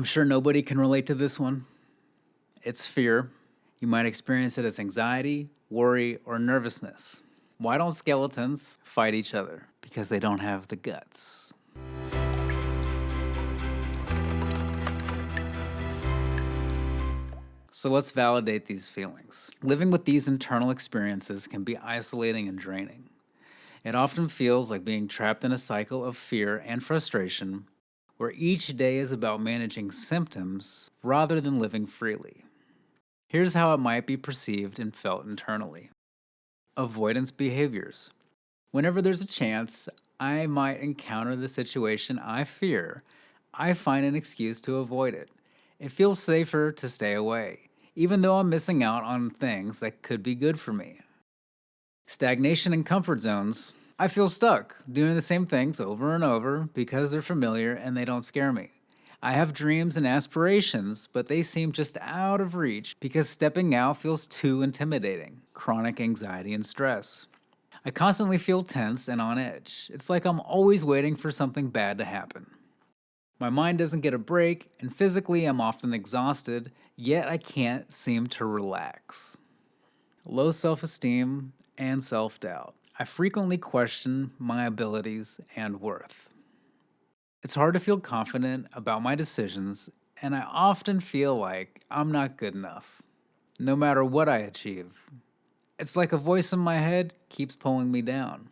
I'm sure nobody can relate to this one. It's fear. You might experience it as anxiety, worry, or nervousness. Why don't skeletons fight each other? Because they don't have the guts. So let's validate these feelings. Living with these internal experiences can be isolating and draining. It often feels like being trapped in a cycle of fear and frustration where each day is about managing symptoms rather than living freely. Here's how it might be perceived and felt internally. Avoidance behaviors. Whenever there's a chance I might encounter the situation I fear, I find an excuse to avoid it. It feels safer to stay away, even though I'm missing out on things that could be good for me. Stagnation in comfort zones. I feel stuck doing the same things over and over because they're familiar and they don't scare me. I have dreams and aspirations, but they seem just out of reach because stepping out feels too intimidating. Chronic anxiety and stress. I constantly feel tense and on edge. It's like I'm always waiting for something bad to happen. My mind doesn't get a break, and physically I'm often exhausted, yet I can't seem to relax. Low self-esteem and self-doubt. I frequently question my abilities and worth. It's hard to feel confident about my decisions, and I often feel like I'm not good enough, no matter what I achieve. It's like a voice in my head keeps pulling me down.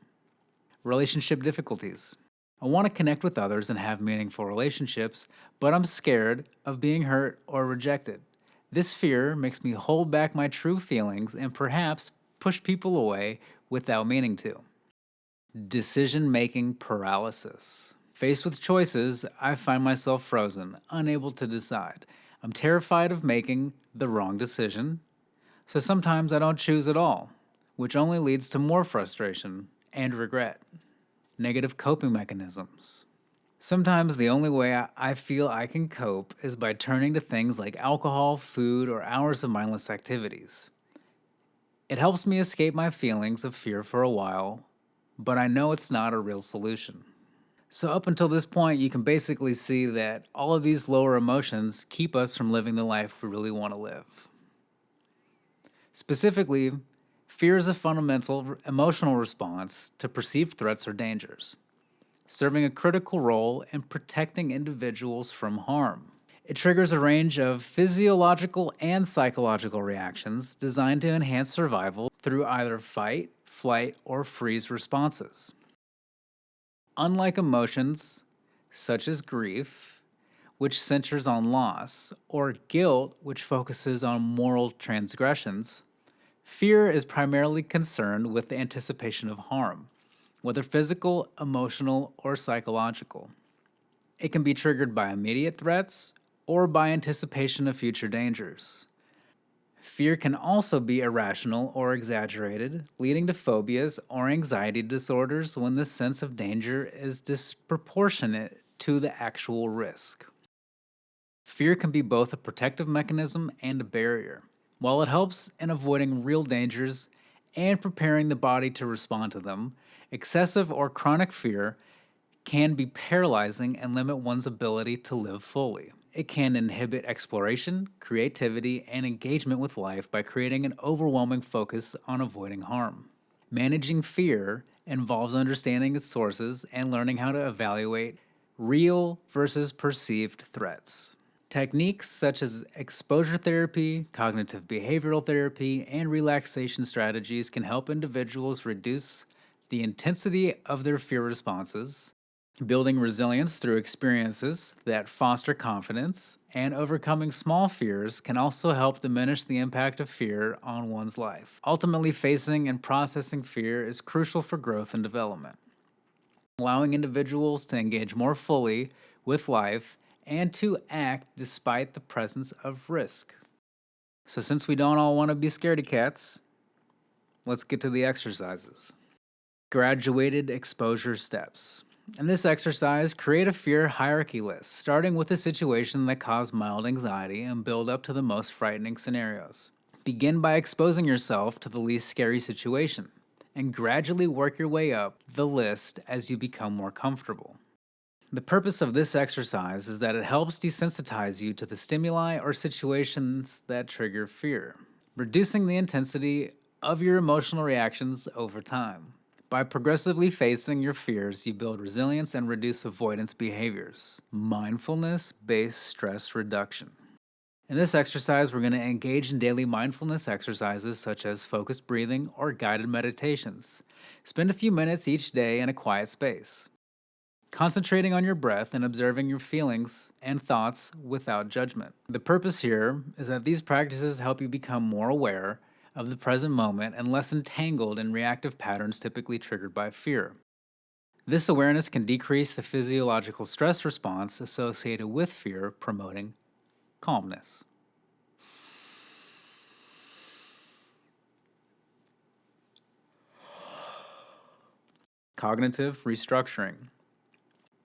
Relationship difficulties. I want to connect with others and have meaningful relationships, but I'm scared of being hurt or rejected. This fear makes me hold back my true feelings and perhaps push people away without meaning to. Decision-making paralysis. Faced with choices, I find myself frozen, unable to decide. I'm terrified of making the wrong decision, so sometimes I don't choose at all, which only leads to more frustration and regret. Negative coping mechanisms. Sometimes the only way I feel I can cope is by turning to things like alcohol, food, or hours of mindless activities. It helps me escape my feelings of fear for a while, but I know it's not a real solution. So up until this point, you can basically see that all of these lower emotions keep us from living the life we really want to live. Specifically, fear is a fundamental emotional response to perceived threats or dangers, serving a critical role in protecting individuals from harm. It triggers a range of physiological and psychological reactions designed to enhance survival through either fight, flight, or freeze responses. Unlike emotions such as grief, which centers on loss, or guilt, which focuses on moral transgressions, fear is primarily concerned with the anticipation of harm, whether physical, emotional, or psychological. It can be triggered by immediate threats or by anticipation of future dangers. Fear can also be irrational or exaggerated, leading to phobias or anxiety disorders when the sense of danger is disproportionate to the actual risk. Fear can be both a protective mechanism and a barrier. While it helps in avoiding real dangers and preparing the body to respond to them, excessive or chronic fear can be paralyzing and limit one's ability to live fully. It can inhibit exploration, creativity, and engagement with life by creating an overwhelming focus on avoiding harm. Managing fear involves understanding its sources and learning how to evaluate real versus perceived threats. Techniques such as exposure therapy, cognitive behavioral therapy, and relaxation strategies can help individuals reduce the intensity of their fear responses, building resilience through experiences that foster confidence, and overcoming small fears can also help diminish the impact of fear on one's life. Ultimately, facing and processing fear is crucial for growth and development, allowing individuals to engage more fully with life and to act despite the presence of risk. So since we don't all want to be scaredy cats, let's get to the exercises. Graduated exposure steps. In this exercise, create a fear hierarchy list, starting with a situation that caused mild anxiety and build up to the most frightening scenarios. Begin by exposing yourself to the least scary situation, and gradually work your way up the list as you become more comfortable. The purpose of this exercise is that it helps desensitize you to the stimuli or situations that trigger fear, reducing the intensity of your emotional reactions over time. By progressively facing your fears, you build resilience and reduce avoidance behaviors. Mindfulness-based stress reduction. In this exercise, we're going to engage in daily mindfulness exercises such as focused breathing or guided meditations. Spend a few minutes each day in a quiet space, concentrating on your breath and observing your feelings and thoughts without judgment. The purpose here is that these practices help you become more aware of the present moment and less entangled in reactive patterns typically triggered by fear. This awareness can decrease the physiological stress response associated with fear, promoting calmness. Cognitive restructuring.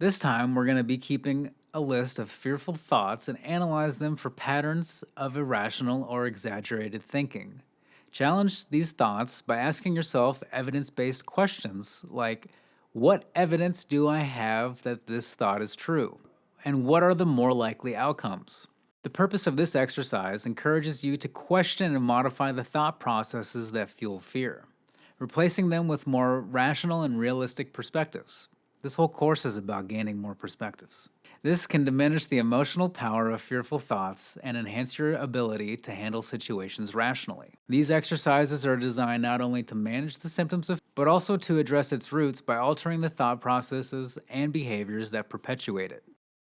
This time, we're going to be keeping a list of fearful thoughts and analyze them for patterns of irrational or exaggerated thinking. Challenge these thoughts by asking yourself evidence-based questions like, what evidence do I have that this thought is true? And what are the more likely outcomes? The purpose of this exercise encourages you to question and modify the thought processes that fuel fear, replacing them with more rational and realistic perspectives. This whole course is about gaining more perspectives. This can diminish the emotional power of fearful thoughts and enhance your ability to handle situations rationally. These exercises are designed not only to manage the symptoms of, but also to address its roots by altering the thought processes and behaviors that perpetuate it.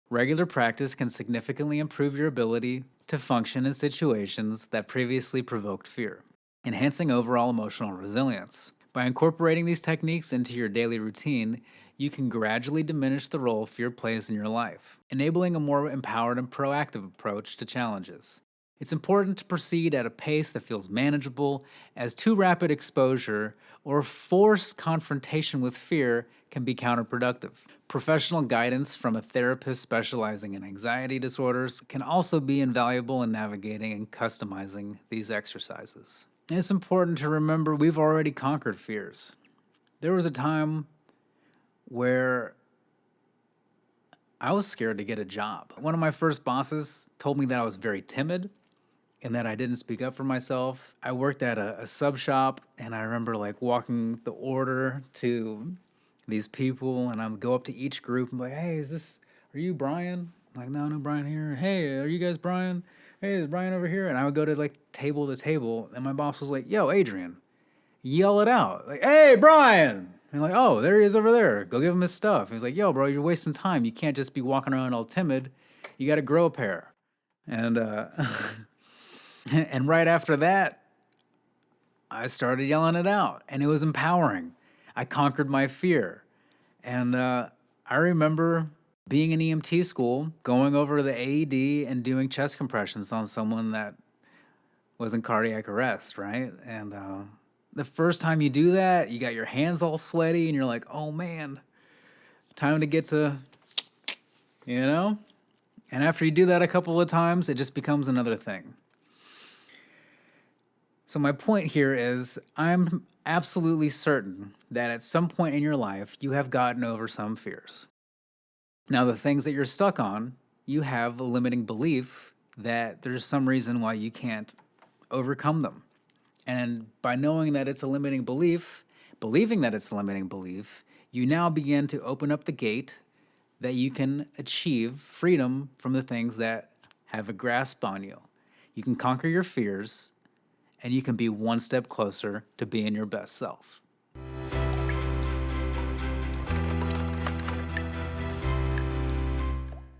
Regular practice can significantly improve your ability to function in situations that previously provoked fear, enhancing overall emotional resilience. By incorporating these techniques into your daily routine, you can gradually diminish the role fear plays in your life, enabling a more empowered and proactive approach to challenges. It's important to proceed at a pace that feels manageable, as too rapid exposure or forced confrontation with fear can be counterproductive. Professional guidance from a therapist specializing in anxiety disorders can also be invaluable in navigating and customizing these exercises. And it's important to remember we've already conquered fears. There was a time where I was scared to get a job. One of my first bosses told me that I was very timid and that I didn't speak up for myself. I worked at a sub shop, and I remember like walking the order to these people, and I would go up to each group and be like, hey, are you Brian? I'm like, no, Brian here. Hey, are you guys Brian? Hey, is Brian over here? And I would go to like table to table, and my boss was like, yo, Adrian, yell it out. Like, hey, Brian. And like, oh, there he is over there. Go give him his stuff. He's like, yo, bro, you're wasting time. You can't just be walking around all timid. You got to grow a pair. And and right after that, I started yelling it out, and it was empowering. I conquered my fear. And I remember being in EMT school, going over to the AED and doing chest compressions on someone that was in cardiac arrest, right? And the first time you do that, you got your hands all sweaty, and you're like, oh man, time to get to, And after you do that a couple of times, it just becomes another thing. So my point here is I'm absolutely certain that at some point in your life, you have gotten over some fears. Now, the things that you're stuck on, you have a limiting belief that there's some reason why you can't overcome them. And by knowing that it's a limiting belief, believing that it's a limiting belief, you now begin to open up the gate that you can achieve freedom from the things that have a grasp on you. You can conquer your fears, and you can be one step closer to being your best self.